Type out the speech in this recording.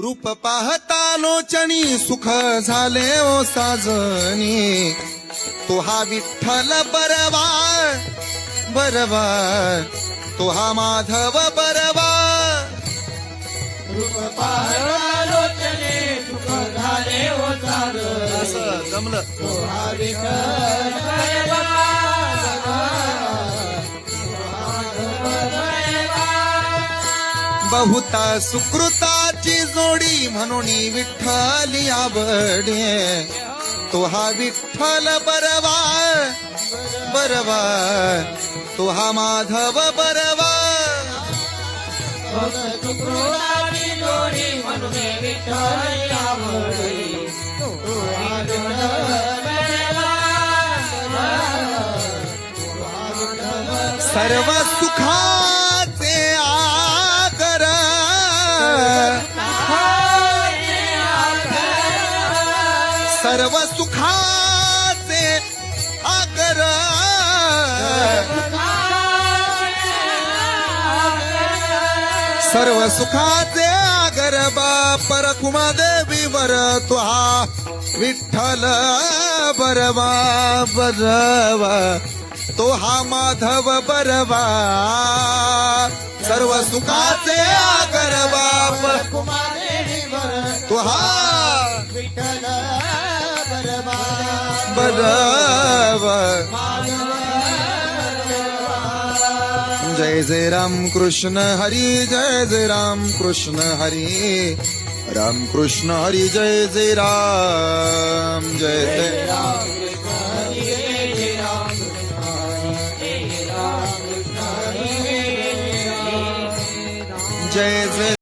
रूप पाहता लोचनी सुख झाले ओ साजनी तो हा विठ्ठल बरवा बरवा तो हा माधव बरवा रूप पाहता लोचनी सुख झाले ओ साजनी असं जमलं तो हा विठ्ठल बरवा बहुता सुकृताची जोडी म्हणून विठ्ठली आवडे तो हा विठ्ठल बरवा बरवा तो हा माधव बरवा सुकृताची जोडी म्हणून विठ्ठली आवडे तो हा विठ्ठल बरवा सर्व सुखाचे आगर सर्व सुखाचे आगर सर्व सुखाचे आगर बापर कुमादेवीवर तो हा विठ्ठल बरवा बरवा तो हा माधव बरवा सर्व सुखाचे आगर बाप तो हा विठ्ठल बरवा बरवा जय जय राम कृष्ण हरी जय जय राम कृष्ण हरी राम कृष्ण हरी जय जय राम जय जय जय जय